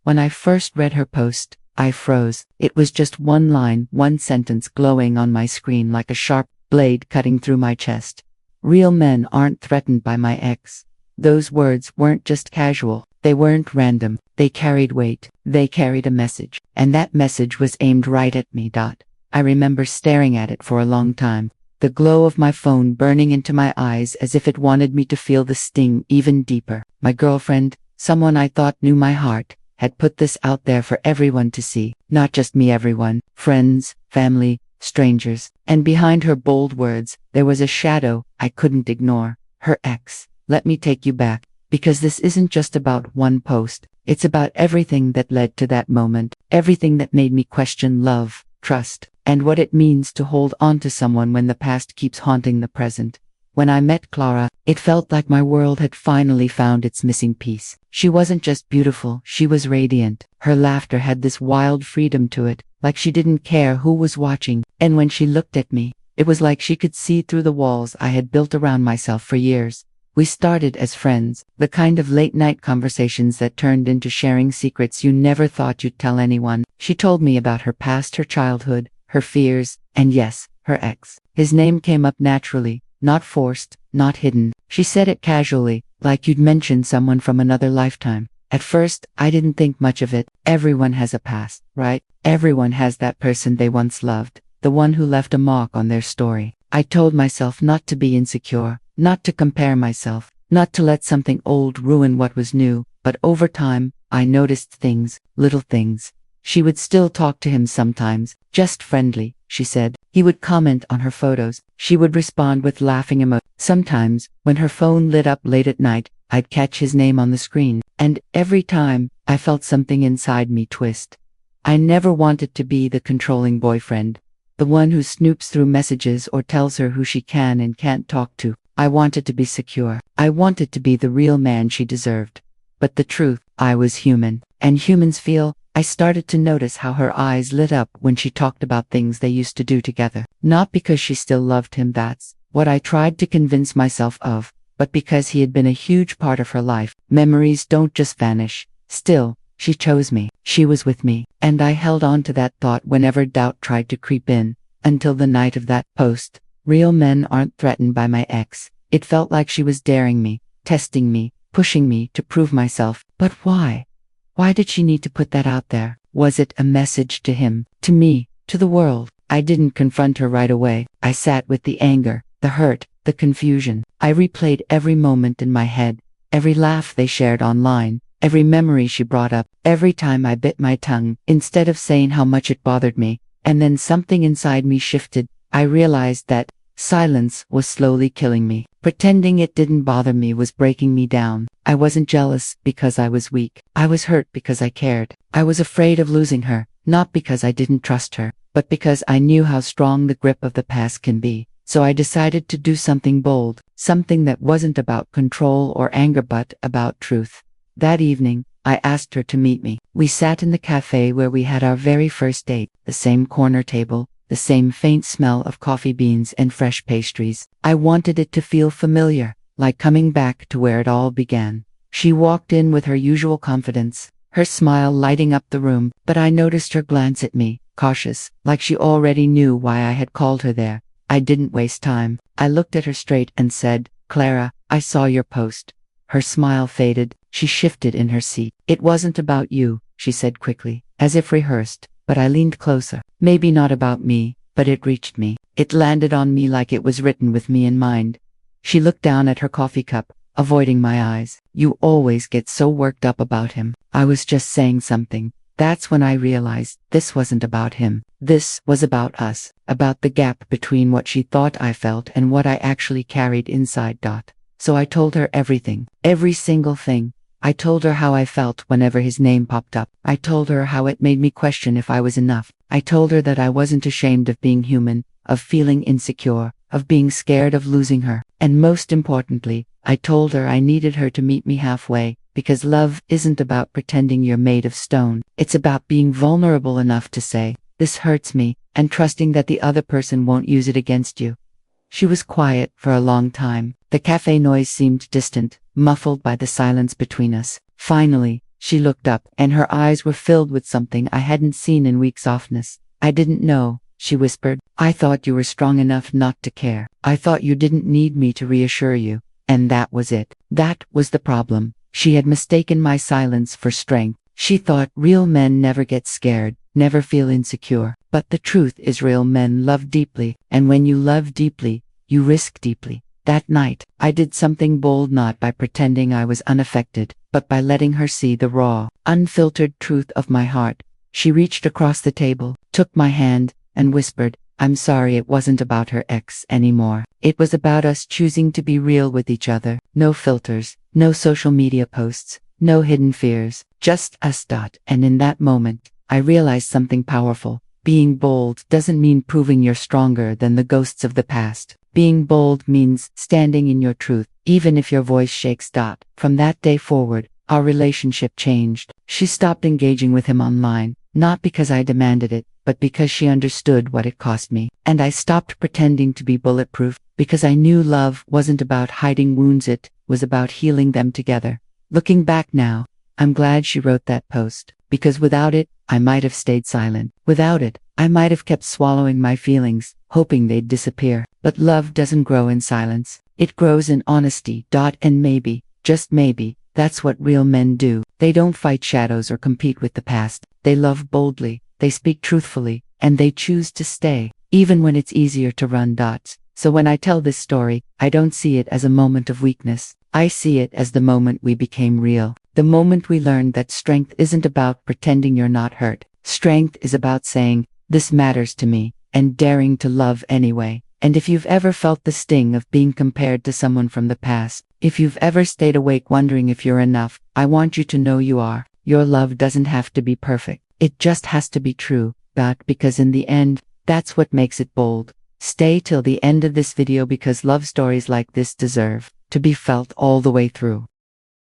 When I first read her post, I froze. It was just one line, one sentence glowing on my screen like a sharp blade cutting through my chest. Real men aren't threatened by my ex. Those words weren't just casual. They weren't random. They carried weight. They carried a message. And that message was aimed right at me. I remember staring at it for a long time, the glow of my phone burning into my eyes as if it wanted me to feel the sting even deeper. My girlfriend, someone I thought knew my heart, had put this out there for everyone to see. Not just me, everyone. Friends, family, strangers. And behind her bold words, there was a shadow I couldn't ignore. Her ex. Let me take you back, because this isn't just about one post. It's about everything that led to that moment. Everything that made me question love, trust, and what it means to hold on to someone when the past keeps haunting the present. When I met Clara, it felt like my world had finally found its missing piece. She wasn't just beautiful, she was radiant. Her laughter had this wild freedom to it, like she didn't care who was watching. And when she looked at me, it was like she could see through the walls I had built around myself for years. We started as friends, the kind of late-night conversations that turned into sharing secrets you never thought you'd tell anyone. She told me about her past, her childhood, her fears, and yes, her ex. His name came up naturally, not forced, not hidden. She said it casually, like you'd mention someone from another lifetime. At first, I didn't think much of it. Everyone has a past, right? Everyone has that person they once loved, the one who left a mark on their story. I told myself not to be insecure, not to compare myself, not to let something old ruin what was new, but over time, I noticed things, little things. She would still talk to him sometimes, just friendly, she said. He would comment on her photos. She would respond with laughing emojis. Sometimes, when her phone lit up late at night, I'd catch his name on the screen, and every time, I felt something inside me twist. I never wanted to be the controlling boyfriend, the one who snoops through messages or tells her who she can and can't talk to. I wanted to be secure. I wanted to be the real man she deserved. But the truth, I was human. And humans feel. I started to notice how her eyes lit up when she talked about things they used to do together. Not because she still loved him, that's what I tried to convince myself of, but because he had been a huge part of her life. Memories don't just vanish. Still, she chose me. She was with me. And I held on to that thought whenever doubt tried to creep in, until the night of that post. Real men aren't threatened by my ex. It felt like she was daring me, testing me, pushing me to prove myself. But why? Why did she need to put that out there? Was it a message to him, to me, to the world? I didn't confront her right away. I sat with the anger, the hurt, the confusion. I replayed every moment in my head, every laugh they shared online, every memory she brought up, every time I bit my tongue, instead of saying how much it bothered me. And then something inside me shifted. I realized that silence was slowly killing me. Pretending it didn't bother me was breaking me down. I wasn't jealous because I was weak. I was hurt because I cared. I was afraid of losing her, not because I didn't trust her, but because I knew how strong the grip of the past can be. So I decided to do something bold, something that wasn't about control or anger but about truth. That evening, I asked her to meet me. We sat in the cafe where we had our very first date, the same corner table, the same faint smell of coffee beans and fresh pastries. I wanted it to feel familiar, like coming back to where it all began. She walked in with her usual confidence, her smile lighting up the room, but I noticed her glance at me, cautious, like she already knew why I had called her there. I didn't waste time. I looked at her straight and said, "Clara, I saw your post." Her smile faded. She shifted in her seat. "It wasn't about you," she said quickly, as if rehearsed, but I leaned closer. "Maybe not about me, but it reached me. It landed on me like it was written with me in mind." She looked down at her coffee cup, avoiding my eyes. "You always get so worked up about him." I was just saying something. That's when I realized this wasn't about him. This was about us, about the gap between what she thought I felt and what I actually carried inside. So I told her everything, every single thing. I told her how I felt whenever his name popped up. I told her how it made me question if I was enough. I told her that I wasn't ashamed of being human, of feeling insecure, of being scared of losing her. And most importantly, I told her I needed her to meet me halfway, because love isn't about pretending you're made of stone. It's about being vulnerable enough to say, "This hurts me," and trusting that the other person won't use it against you. She was quiet for a long time. The cafe noise seemed distant, muffled by the silence between us. Finally, She looked up, and her eyes were filled with something I hadn't seen in weeks. Softness. I didn't know, she whispered. I thought you were strong enough not to care. I thought you didn't need me to reassure you. And that was it. That was the problem. She had mistaken my silence for strength. She thought real men never get scared, never feel insecure. But the truth is real men love deeply, and when you love deeply, you risk deeply. That night, I did something bold, not by pretending I was unaffected, but by letting her see the raw, unfiltered truth of my heart. She reached across the table, took my hand, and whispered, I'm sorry, it wasn't about her ex anymore. It was about us choosing to be real with each other. No filters, no social media posts, no hidden fears, just us. And in that moment, I realized something powerful. Being bold doesn't mean proving you're stronger than the ghosts of the past. Being bold means standing in your truth, even if your voice shakes. From that day forward, our relationship changed. She stopped engaging with him online, not because I demanded it, but because she understood what it cost me. And I stopped pretending to be bulletproof, because I knew love wasn't about hiding wounds, it was about healing them together. Looking back now, I'm glad she wrote that post, because without it, I might have stayed silent. Without it, I might have kept swallowing my feelings, hoping they'd disappear. But love doesn't grow in silence. It grows in honesty. And maybe, just maybe, that's what real men do. They don't fight shadows or compete with the past. They love boldly, they speak truthfully, and they choose to stay, even when it's easier to run. So when I tell this story, I don't see it as a moment of weakness. I see it as the moment we became real. The moment we learned that strength isn't about pretending you're not hurt. Strength is about saying, this matters to me, and daring to love anyway. And if you've ever felt the sting of being compared to someone from the past, if you've ever stayed awake wondering if you're enough, I want you to know you are. Your love doesn't have to be perfect. It just has to be true. Because in the end, that's what makes it bold. Stay till the end of this video, because love stories like this deserve to be felt all the way through.